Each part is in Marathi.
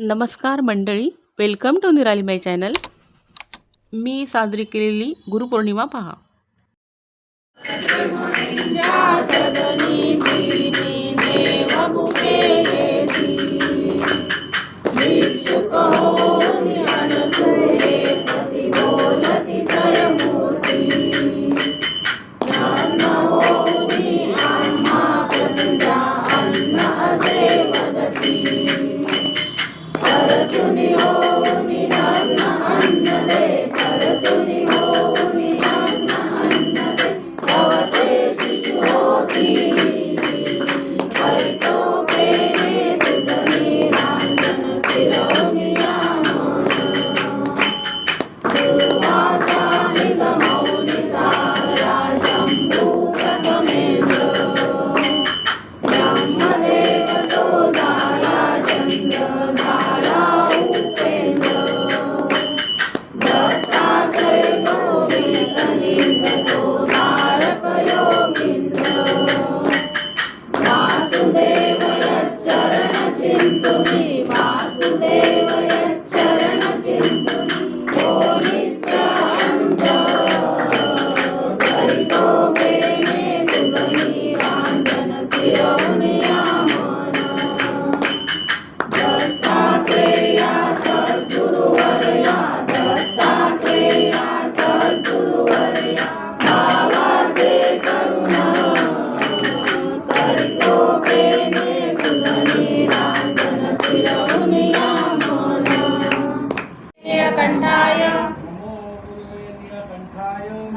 नमस्कार मंडळी, वेलकम टू निराली माय चॅनल। मी साजरी केलेली गुरुपौर्णिमा पहा।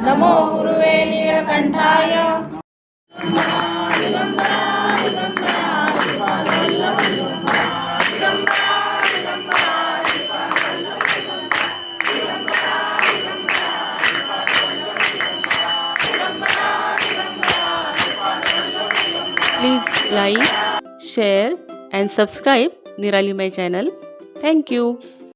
नमो गुरुवे नीलकंठाय। Please like, share and subscribe Nirali my channel. Thank you.